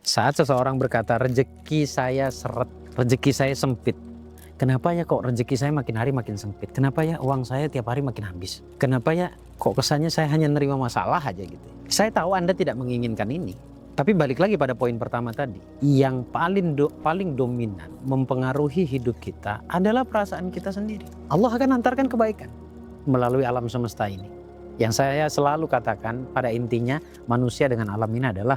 Saat seseorang berkata, rezeki saya seret, rezeki saya sempit. Kenapa ya kok rezeki saya makin hari makin sempit? Kenapa ya uang saya tiap hari makin habis? Kenapa ya kok kesannya saya hanya nerima masalah aja gitu? Saya tahu Anda tidak menginginkan ini. Tapi balik lagi pada poin pertama tadi. Yang paling dominan mempengaruhi hidup kita adalah perasaan kita sendiri. Allah akan hantarkan kebaikan melalui alam semesta ini. Yang saya selalu katakan pada intinya manusia dengan alam ini adalah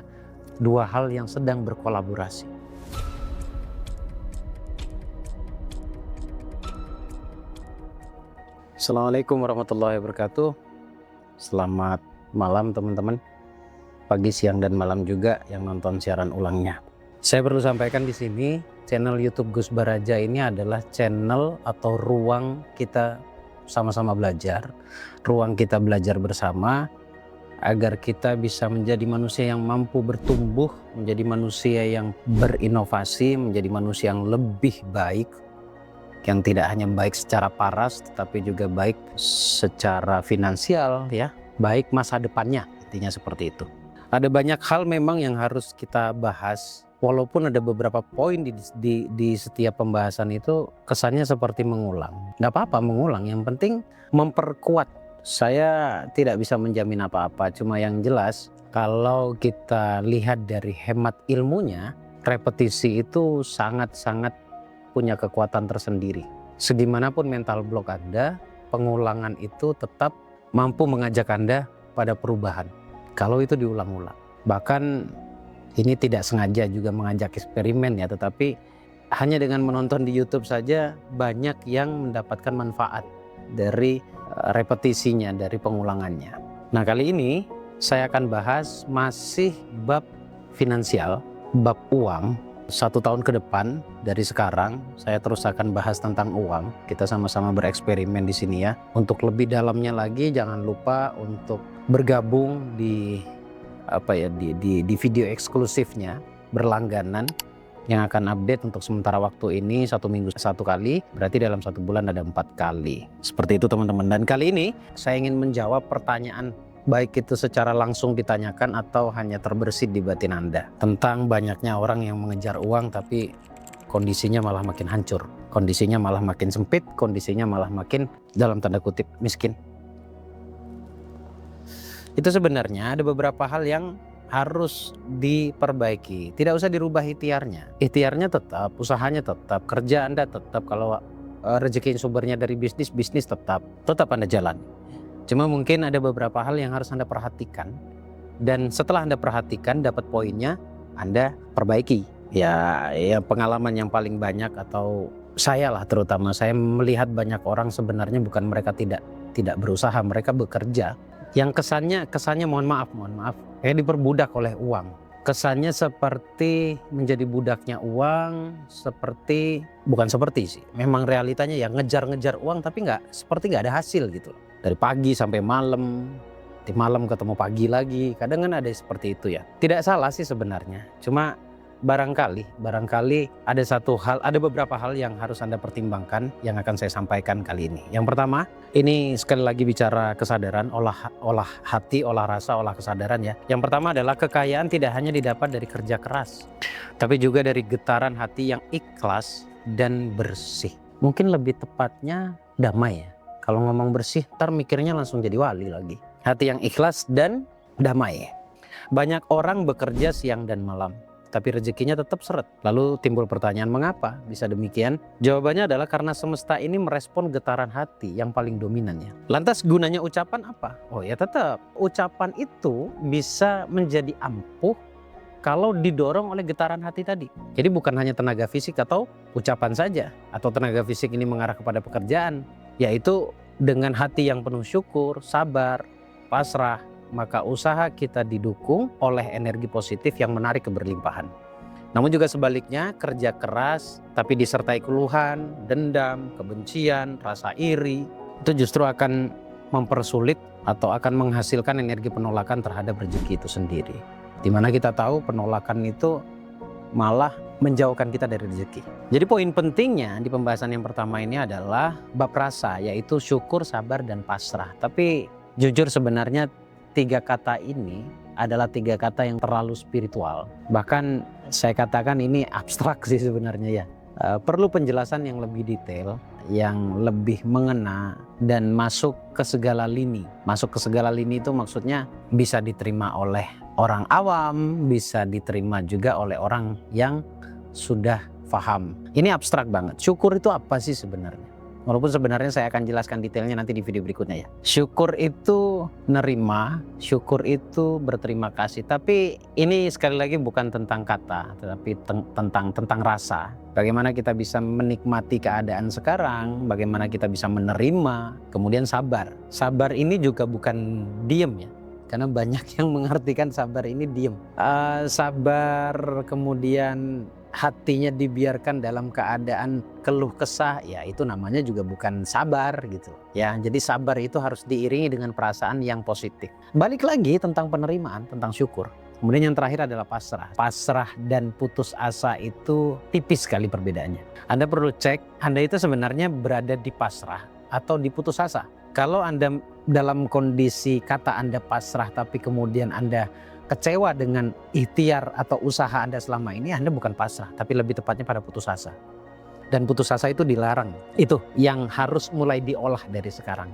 dua hal yang sedang berkolaborasi. Assalamualaikum warahmatullahi wabarakatuh. Selamat malam teman-teman. Pagi, siang, dan malam juga yang nonton siaran ulangnya. Saya perlu sampaikan di sini, channel YouTube Gus Baraja ini adalah channel atau ruang kita sama-sama belajar, ruang kita belajar bersama agar kita bisa menjadi manusia yang mampu bertumbuh, menjadi manusia yang berinovasi, menjadi manusia yang lebih baik, yang tidak hanya baik secara paras tetapi juga baik secara finansial, ya, baik masa depannya, intinya seperti itu. Ada banyak hal memang yang harus kita bahas, walaupun ada beberapa poin di setiap pembahasan itu kesannya seperti mengulang. Nggak apa-apa mengulang, yang penting memperkuat. Saya tidak bisa menjamin apa-apa, cuma yang jelas kalau kita lihat dari hemat ilmunya, repetisi itu sangat-sangat punya kekuatan tersendiri. Segimanapun mental block Anda, pengulangan itu tetap mampu mengajak Anda pada perubahan. Kalau itu diulang-ulang. Bahkan ini tidak sengaja juga mengajak eksperimen ya, tetapi hanya dengan menonton di YouTube saja banyak yang mendapatkan manfaat dari repetisinya, dari pengulangannya. Nah, kali ini saya akan bahas masih bab finansial, bab uang. 1 tahun ke depan dari sekarang saya terus akan bahas tentang uang. Kita sama-sama bereksperimen di sini ya. Untuk lebih dalamnya lagi jangan lupa untuk bergabung di video eksklusifnya, berlangganan, yang akan update untuk sementara waktu ini 1 minggu 1 kali, berarti dalam 1 bulan ada 4 kali. Seperti itu teman-teman. Dan kali ini saya ingin menjawab pertanyaan, baik itu secara langsung ditanyakan atau hanya terbersit di batin Anda, tentang banyaknya orang yang mengejar uang tapi kondisinya malah makin hancur, kondisinya malah makin sempit, kondisinya malah makin dalam tanda kutip miskin. Itu sebenarnya ada beberapa hal yang harus diperbaiki. Tidak usah dirubah ikhtiarnya. Ikhtiarnya tetap, usahanya tetap, kerja Anda tetap. Kalau rezeki sumbernya dari bisnis, bisnis tetap Anda jalan. Cuma mungkin ada beberapa hal yang harus Anda perhatikan. Dan setelah Anda perhatikan, dapat poinnya, Anda perbaiki. Ya pengalaman yang paling banyak, atau saya lah terutama, saya melihat banyak orang sebenarnya bukan mereka tidak berusaha, mereka bekerja. Yang kesannya mohon maaf, kayak diperbudak oleh uang. Kesannya seperti menjadi budaknya uang, bukan seperti sih. Memang realitanya ya ngejar-ngejar uang tapi seperti nggak ada hasil gitu. Dari pagi sampai malam, di malam ketemu pagi lagi. Kadang kan ada seperti itu ya. Tidak salah sih sebenarnya. Cuma barangkali ada beberapa hal yang harus Anda pertimbangkan yang akan saya sampaikan kali ini. Yang pertama, ini sekali lagi bicara kesadaran, olah hati, olah rasa, olah kesadaran ya. Yang pertama adalah kekayaan tidak hanya didapat dari kerja keras, tapi juga dari getaran hati yang ikhlas dan bersih. Mungkin lebih tepatnya damai ya. Kalau ngomong bersih, ntar mikirnya langsung jadi wali lagi. Hati yang ikhlas dan damai. Banyak orang bekerja siang dan malam, tapi rezekinya tetap seret. Lalu timbul pertanyaan, mengapa bisa demikian? Jawabannya adalah karena semesta ini merespon getaran hati yang paling dominannya. Lantas gunanya ucapan apa? Oh ya tetap, ucapan itu bisa menjadi ampuh kalau didorong oleh getaran hati tadi. Jadi bukan hanya tenaga fisik atau ucapan saja, atau tenaga fisik ini mengarah kepada pekerjaan, yaitu dengan hati yang penuh syukur, sabar, pasrah, maka usaha kita didukung oleh energi positif yang menarik keberlimpahan. Namun juga sebaliknya, kerja keras tapi disertai keluhan, dendam, kebencian, rasa iri, itu justru akan mempersulit atau akan menghasilkan energi penolakan terhadap rezeki itu sendiri. Dimana kita tahu penolakan itu malah menjauhkan kita dari rezeki. Jadi poin pentingnya di pembahasan yang pertama ini adalah bab rasa, yaitu syukur, sabar, dan pasrah. Tapi jujur sebenarnya 3 kata ini adalah 3 kata yang terlalu spiritual. Bahkan saya katakan ini abstrak sih sebenarnya ya. Perlu penjelasan yang lebih detail, yang lebih mengena dan masuk ke segala lini. Masuk ke segala lini itu maksudnya bisa diterima oleh orang awam, bisa diterima juga oleh orang yang sudah paham. Ini abstrak banget. Syukur itu apa sih sebenarnya? Walaupun sebenarnya saya akan jelaskan detailnya nanti di video berikutnya ya. Syukur itu nerima, syukur itu berterima kasih. Tapi ini sekali lagi bukan tentang kata, tetapi tentang rasa. Bagaimana kita bisa menikmati keadaan sekarang, bagaimana kita bisa menerima, kemudian sabar. Sabar ini juga bukan diem ya. Karena banyak yang mengartikan sabar ini diem. Sabar kemudian hatinya dibiarkan dalam keadaan keluh kesah, ya itu namanya juga bukan sabar gitu ya. Jadi sabar itu harus diiringi dengan perasaan yang positif. Balik lagi tentang penerimaan, tentang syukur. Kemudian yang terakhir adalah pasrah. Pasrah dan putus asa itu tipis sekali perbedaannya. Anda perlu cek, Anda itu sebenarnya berada di pasrah atau di putus asa. Kalau Anda dalam kondisi kata Anda pasrah tapi kemudian Anda kecewa dengan ikhtiar atau usaha Anda selama ini, Anda bukan pasrah, tapi lebih tepatnya pada putus asa. Dan putus asa itu dilarang. Itu yang harus mulai diolah dari sekarang.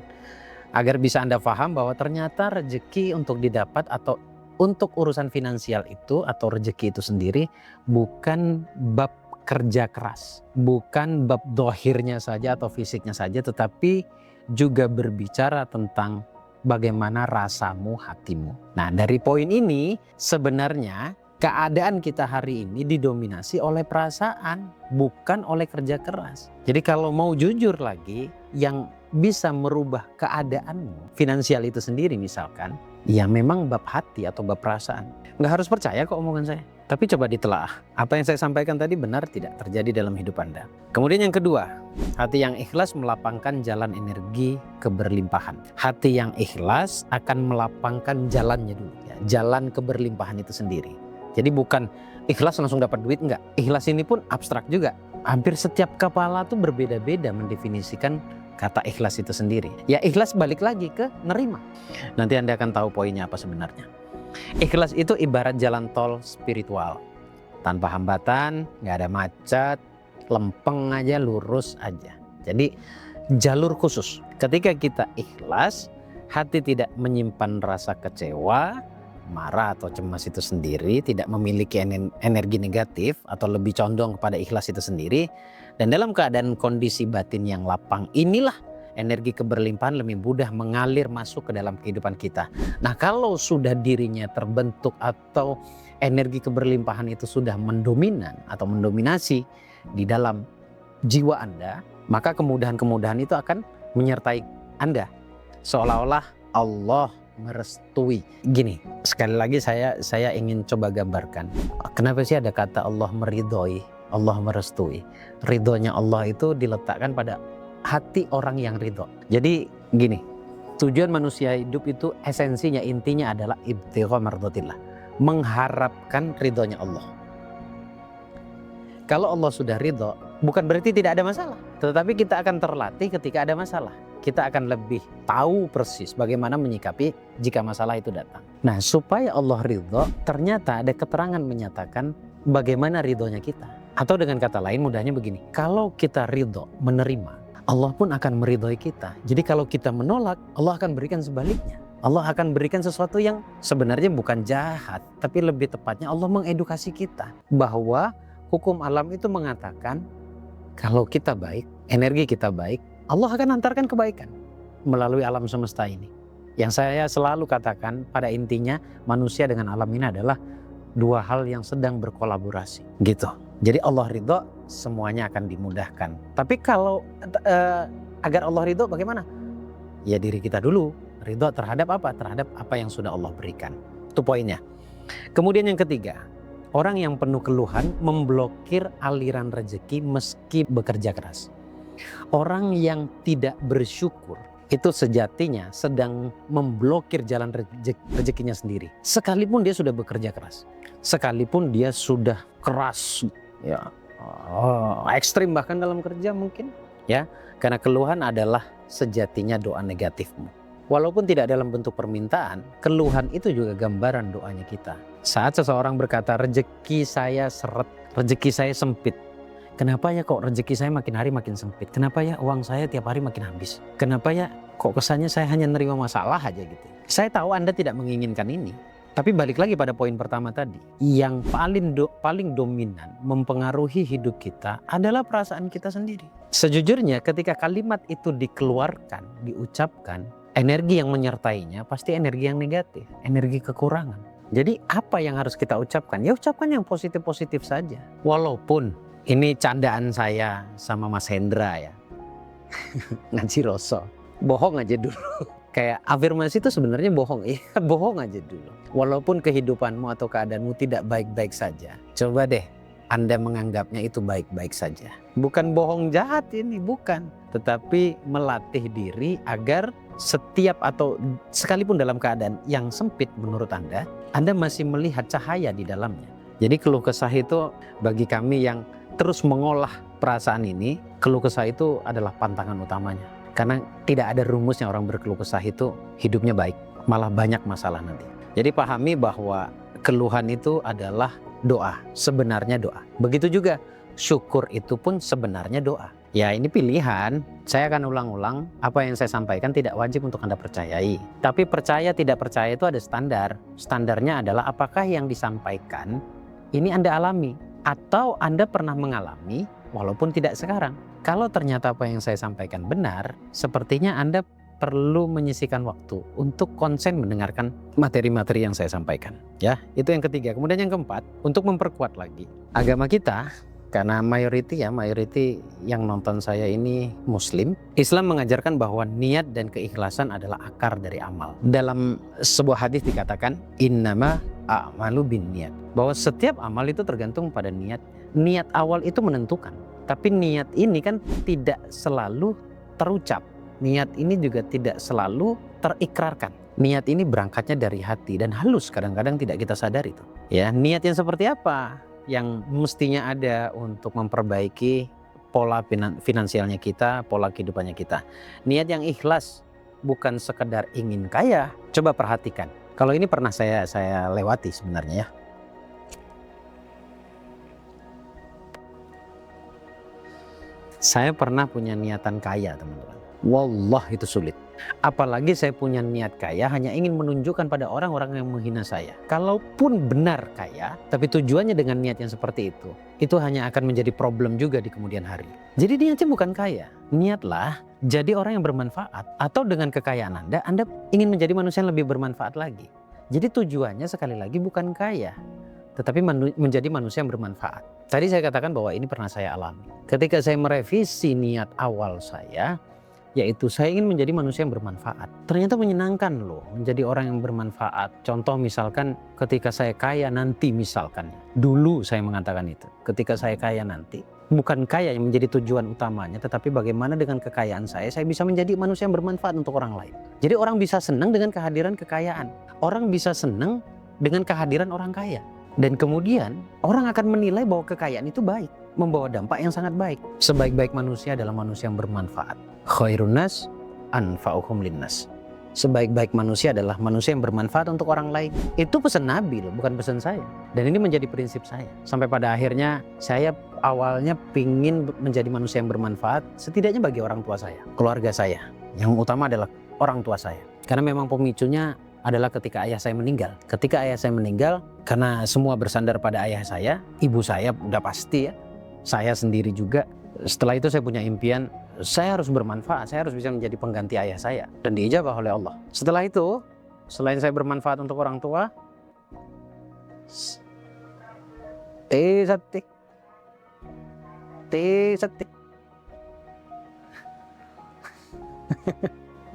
Agar bisa Anda paham bahwa ternyata rezeki untuk didapat atau untuk urusan finansial itu atau rezeki itu sendiri bukan bab kerja keras. Bukan bab dohirnya saja atau fisiknya saja, tetapi juga berbicara tentang bagaimana rasamu, hatimu. Nah, dari poin ini sebenarnya keadaan kita hari ini didominasi oleh perasaan, bukan oleh kerja keras. Jadi kalau mau jujur lagi, yang bisa merubah keadaanmu, finansial itu sendiri misalkan, ya memang bab hati atau bab perasaan. Nggak harus percaya kok omongan saya. Tapi coba ditelaah, apa yang saya sampaikan tadi benar tidak terjadi dalam hidup Anda. Kemudian yang kedua, hati yang ikhlas melapangkan jalan energi keberlimpahan. Hati yang ikhlas akan melapangkan jalannya dulu, ya, jalan keberlimpahan itu sendiri. Jadi bukan ikhlas langsung dapat duit, enggak. Ikhlas ini pun abstrak juga. Hampir setiap kepala tuh berbeda-beda mendefinisikan kata ikhlas itu sendiri. Ya ikhlas balik lagi ke nerima. Nanti Anda akan tahu poinnya apa sebenarnya. Ikhlas itu ibarat jalan tol spiritual. Tanpa hambatan, nggak ada macet, lempeng aja, lurus aja. Jadi jalur khusus. Ketika kita ikhlas, hati tidak menyimpan rasa kecewa, marah atau cemas itu sendiri, tidak memiliki energi negatif atau lebih condong kepada ikhlas itu sendiri. Dan dalam keadaan kondisi batin yang lapang inilah energi keberlimpahan lebih mudah mengalir masuk ke dalam kehidupan kita. Nah, kalau sudah dirinya terbentuk atau energi keberlimpahan itu sudah mendominan atau mendominasi di dalam jiwa Anda, maka kemudahan-kemudahan itu akan menyertai Anda. Seolah-olah Allah merestui. Gini, sekali lagi saya ingin coba gambarkan. Kenapa sih ada kata Allah meridhoi, Allah merestui? Ridhonya Allah itu diletakkan pada hati orang yang ridho. Jadi gini, tujuan manusia hidup itu esensinya, intinya adalah ibtigha mardatillah, mengharapkan ridhonya Allah. Kalau Allah sudah ridho, bukan berarti tidak ada masalah, tetapi kita akan terlatih ketika ada masalah. Kita akan lebih tahu persis bagaimana menyikapi jika masalah itu datang. Nah, supaya Allah ridho, ternyata ada keterangan menyatakan bagaimana ridhonya kita. Atau dengan kata lain mudahnya begini, kalau kita ridho, menerima, Allah pun akan meridhoi kita. Jadi kalau kita menolak, Allah akan berikan sebaliknya. Allah akan berikan sesuatu yang sebenarnya bukan jahat, tapi lebih tepatnya Allah mengedukasi kita bahwa hukum alam itu mengatakan kalau kita baik, energi kita baik, Allah akan antarkan kebaikan melalui alam semesta ini. Yang saya selalu katakan pada intinya manusia dengan alam ini adalah dua hal yang sedang berkolaborasi, gitu. Jadi Allah ridho, semuanya akan dimudahkan. Tapi kalau agar Allah ridho bagaimana? Ya diri kita dulu ridho terhadap apa? Terhadap apa yang sudah Allah berikan. Itu poinnya. Kemudian yang ketiga, orang yang penuh keluhan memblokir aliran rezeki meski bekerja keras. Orang yang tidak bersyukur itu sejatinya sedang memblokir jalan rezekinya sendiri. Sekalipun dia sudah bekerja keras, sekalipun dia sudah keras, ya ekstrim bahkan dalam kerja mungkin, ya karena keluhan adalah sejatinya doa negatifmu. Walaupun tidak dalam bentuk permintaan, keluhan itu juga gambaran doanya kita. Saat seseorang berkata, rezeki saya seret, rezeki saya sempit. Kenapa ya kok rezeki saya makin hari makin sempit? Kenapa ya uang saya tiap hari makin habis? Kenapa ya kok kesannya saya hanya nerima masalah aja gitu? Saya tahu Anda tidak menginginkan ini. Tapi balik lagi pada poin pertama tadi, yang paling dominan mempengaruhi hidup kita adalah perasaan kita sendiri. Sejujurnya ketika kalimat itu dikeluarkan, diucapkan, energi yang menyertainya pasti energi yang negatif, energi kekurangan. Jadi apa yang harus kita ucapkan? Ya ucapkan yang positif-positif saja. Walaupun ini candaan saya sama Mas Hendra ya, ngaji Roso, bohong aja dulu. Kayak afirmasi itu sebenarnya bohong, ya bohong aja dulu. Walaupun kehidupanmu atau keadaanmu tidak baik-baik saja, coba deh Anda menganggapnya itu baik-baik saja. Bukan bohong jahat ini, bukan. Tetapi melatih diri agar setiap atau sekalipun dalam keadaan yang sempit menurut Anda masih melihat cahaya di dalamnya. Jadi keluh kesah itu bagi kami yang terus mengolah perasaan ini, keluh kesah itu adalah pantangan utamanya. Karena tidak ada rumusnya orang berkeluh kesah itu hidupnya baik, malah banyak masalah nanti. Jadi pahami bahwa keluhan itu adalah doa, sebenarnya doa. Begitu juga syukur itu pun sebenarnya doa. Ya ini pilihan, saya akan ulang-ulang apa yang saya sampaikan tidak wajib untuk Anda percayai. Tapi percaya tidak percaya itu ada standar. Standarnya adalah apakah yang disampaikan ini Anda alami atau Anda pernah mengalami walaupun tidak sekarang. Kalau ternyata apa yang saya sampaikan benar, sepertinya Anda perlu menyisihkan waktu untuk konsen mendengarkan materi-materi yang saya sampaikan. Ya, itu yang ketiga. Kemudian yang keempat, untuk memperkuat lagi agama kita, karena mayoriti yang nonton saya ini Muslim, Islam mengajarkan bahwa niat dan keikhlasan adalah akar dari amal. Dalam sebuah hadis dikatakan, innama a'malu binniyat, bahwa setiap amal itu tergantung pada niat. Niat awal itu menentukan. Tapi niat ini kan tidak selalu terucap. Niat ini juga tidak selalu terikrarkan. Niat ini berangkatnya dari hati dan halus, kadang-kadang tidak kita sadari itu. Ya, niat yang seperti apa yang mestinya ada untuk memperbaiki pola finansialnya kita, pola kehidupannya kita. Niat yang ikhlas, bukan sekedar ingin kaya. Coba perhatikan. Kalau ini pernah saya lewati sebenarnya ya. Saya pernah punya niatan kaya, teman-teman. Wallah itu sulit. Apalagi saya punya niat kaya hanya ingin menunjukkan pada orang-orang yang menghina saya. Kalaupun benar kaya, tapi tujuannya dengan niat yang seperti itu hanya akan menjadi problem juga di kemudian hari. Jadi niatnya bukan kaya. Niatlah jadi orang yang bermanfaat. Atau dengan kekayaan Anda ingin menjadi manusia yang lebih bermanfaat lagi. Jadi tujuannya sekali lagi bukan kaya, tetapi menjadi manusia yang bermanfaat. Tadi saya katakan bahwa ini pernah saya alami. Ketika saya merevisi niat awal saya, yaitu saya ingin menjadi manusia yang bermanfaat. Ternyata menyenangkan loh menjadi orang yang bermanfaat. Contoh misalkan ketika saya kaya nanti misalkan. Dulu saya mengatakan itu. Ketika saya kaya nanti. Bukan kaya yang menjadi tujuan utamanya, tetapi bagaimana dengan kekayaan saya bisa menjadi manusia yang bermanfaat untuk orang lain. Jadi orang bisa senang dengan kehadiran kekayaan. Orang bisa senang dengan kehadiran orang kaya. Dan kemudian orang akan menilai bahwa kekayaan itu baik, membawa dampak yang sangat baik. Sebaik-baik manusia adalah manusia yang bermanfaat. Khairun nas anfa'uhum linnas. Sebaik-baik manusia adalah manusia yang bermanfaat untuk orang lain. Itu pesan Nabi loh, bukan pesan saya. Dan ini menjadi prinsip saya. Sampai pada akhirnya saya awalnya pingin menjadi manusia yang bermanfaat, setidaknya bagi orang tua saya, keluarga saya. Yang utama adalah orang tua saya. Karena memang pemicunya adalah ketika ayah saya meninggal. Ketika ayah saya meninggal, karena semua bersandar pada ayah saya, ibu saya udah pasti ya, saya sendiri juga. Setelah itu saya punya impian, saya harus bermanfaat, saya harus bisa menjadi pengganti ayah saya. Dan diijabah oleh Allah. Setelah itu, selain saya bermanfaat untuk orang tua, T-setik.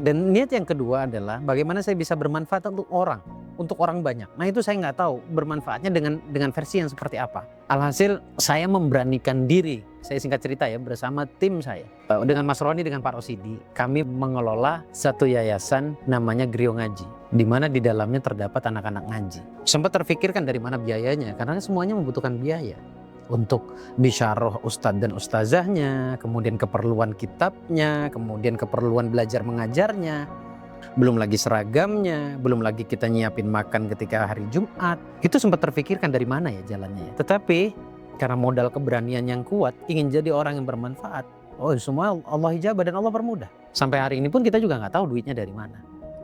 Dan niat yang kedua adalah bagaimana saya bisa bermanfaat untuk orang banyak. Nah itu saya nggak tahu bermanfaatnya dengan versi yang seperti apa. Alhasil saya memberanikan diri, saya singkat cerita ya, bersama tim saya. Dengan Mas Roni, dengan Pak Rosidi, kami mengelola satu yayasan namanya Griyo Ngaji. Di mana di dalamnya terdapat anak-anak ngaji. Sempat terfikirkan dari mana biayanya, karena semuanya membutuhkan biaya. Untuk bisyarah ustadz dan ustazahnya, kemudian keperluan kitabnya, kemudian keperluan belajar mengajarnya. belum lagi seragamnya, belum lagi kita nyiapin makan ketika hari Jumat. Itu sempat terfikirkan dari mana ya jalannya ya. Tetapi karena modal keberanian yang kuat, ingin jadi orang yang bermanfaat, oh semua Allah hijabah dan Allah permudah. Sampai hari ini pun kita juga nggak tahu duitnya dari mana.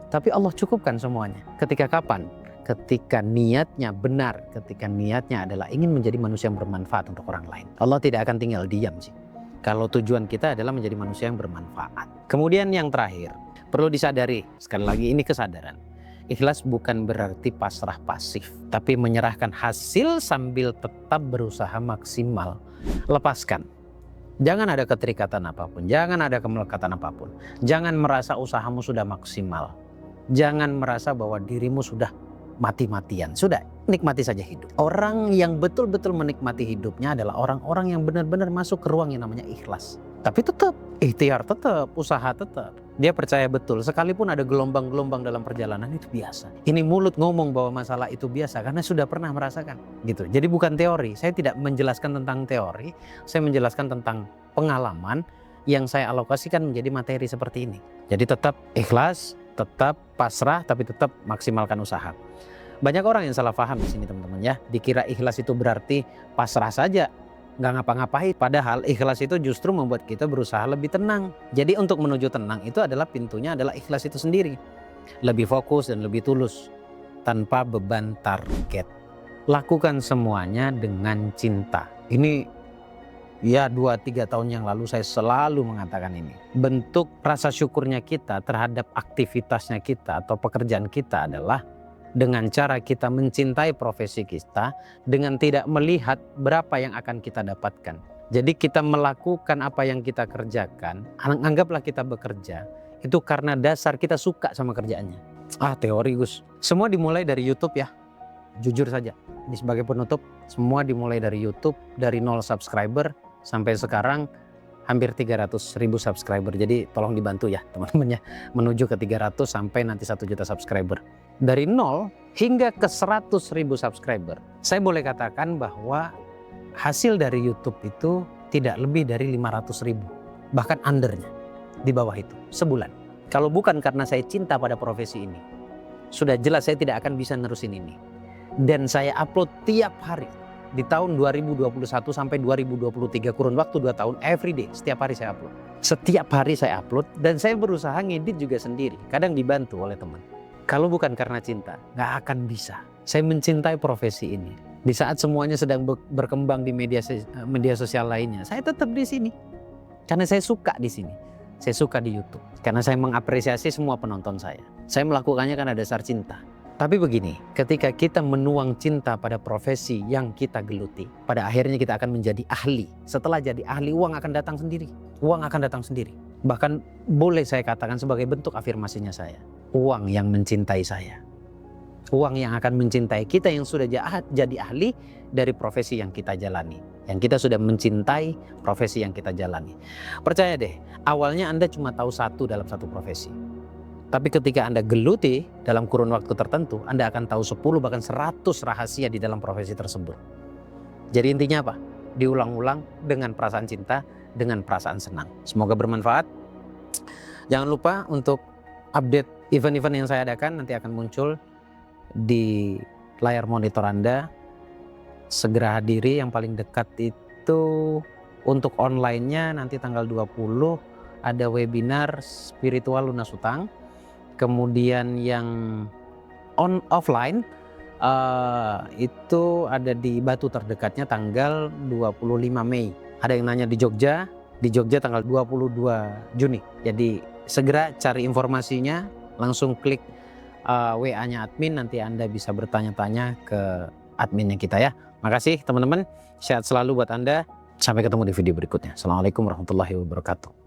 Tapi Allah cukupkan semuanya. Ketika kapan? Ketika niatnya benar, ketika niatnya adalah ingin menjadi manusia yang bermanfaat untuk orang lain. Allah tidak akan tinggal diam sih. Kalau tujuan kita adalah menjadi manusia yang bermanfaat. Kemudian yang terakhir, perlu disadari, sekali lagi ini kesadaran. Ikhlas bukan berarti pasrah pasif, tapi menyerahkan hasil sambil tetap berusaha maksimal. Lepaskan. Jangan ada keterikatan apapun, jangan ada kemelekatan apapun. Jangan merasa usahamu sudah maksimal. Jangan merasa bahwa dirimu sudah mati-matian. Sudah, nikmati saja hidup. Orang yang betul-betul menikmati hidupnya adalah orang-orang yang benar-benar masuk ke ruang yang namanya ikhlas. Tapi tetap, ikhtiar tetap, usaha tetap. Dia percaya betul, sekalipun ada gelombang-gelombang dalam perjalanan itu biasa. Ini mulut ngomong bahwa masalah itu biasa karena sudah pernah merasakan. Gitu. Jadi bukan teori, saya tidak menjelaskan tentang teori, saya menjelaskan tentang pengalaman yang saya alokasikan menjadi materi seperti ini. Jadi tetap ikhlas, tetap pasrah, tapi tetap maksimalkan usaha. Banyak orang yang salah paham di sini teman-teman ya. Dikira ikhlas itu berarti pasrah saja, nggak ngapa-ngapain. Padahal ikhlas itu justru membuat kita berusaha lebih tenang. Jadi untuk menuju tenang itu adalah pintunya adalah ikhlas itu sendiri. Lebih fokus dan lebih tulus, tanpa beban target. Lakukan semuanya dengan cinta. Ini ya 2-3 tahun yang lalu saya selalu mengatakan ini. Bentuk rasa syukurnya kita terhadap aktivitasnya kita atau pekerjaan kita adalah dengan cara kita mencintai profesi kita, dengan tidak melihat berapa yang akan kita dapatkan. Jadi kita melakukan apa yang kita kerjakan, anggaplah kita bekerja, itu karena dasar kita suka sama kerjaannya. Teori Gus. Semua dimulai dari YouTube ya, jujur saja. Ini sebagai penutup, semua dimulai dari YouTube, dari 0 subscriber sampai sekarang hampir 300.000 subscriber. Jadi tolong dibantu ya teman-teman ya, menuju ke 300 sampai nanti 1 juta subscriber. Dari 0 hingga ke 100.000 subscriber, saya boleh katakan bahwa hasil dari YouTube itu tidak lebih dari 500.000, bahkan undernya, di bawah itu, sebulan. Kalau bukan karena saya cinta pada profesi ini, sudah jelas saya tidak akan bisa nerusin ini. Dan saya upload tiap hari. Di tahun 2021 sampai 2023, kurun waktu 2 tahun, every day, setiap hari saya upload. Setiap hari saya upload dan saya berusaha ngedit juga sendiri, kadang dibantu oleh teman. Kalau bukan karena cinta, nggak akan bisa. Saya mencintai profesi ini. Di saat semuanya sedang berkembang di media sosial lainnya, saya tetap di sini. Karena saya suka di sini. Saya suka di YouTube. Karena saya mengapresiasi semua penonton saya. Saya melakukannya karena dasar cinta. Tapi begini, ketika kita menuang cinta pada profesi yang kita geluti, pada akhirnya kita akan menjadi ahli. Setelah jadi ahli, uang akan datang sendiri. Uang akan datang sendiri. Bahkan boleh saya katakan sebagai bentuk afirmasinya saya. Uang yang mencintai saya. Uang yang akan mencintai kita yang sudah jadi ahli dari profesi yang kita jalani. Yang kita sudah mencintai profesi yang kita jalani. Percaya deh, awalnya Anda cuma tahu satu dalam satu profesi. Tapi ketika Anda geluti dalam kurun waktu tertentu, Anda akan tahu 10 bahkan 100 rahasia di dalam profesi tersebut. Jadi intinya apa? Diulang-ulang dengan perasaan cinta, dengan perasaan senang. Semoga bermanfaat. Jangan lupa untuk update event-event yang saya adakan nanti akan muncul di layar monitor Anda. Segera hadiri, yang paling dekat itu untuk online-nya nanti tanggal 20 ada webinar spiritual lunas hutang. Kemudian yang offline itu ada di Batu terdekatnya tanggal 25 Mei. Ada yang nanya di Jogja tanggal 22 Juni. Jadi segera cari informasinya, langsung klik WA-nya admin, nanti Anda bisa bertanya-tanya ke adminnya kita ya. Makasih teman-teman, sehat selalu buat Anda. Sampai ketemu di video berikutnya. Assalamualaikum warahmatullahi wabarakatuh.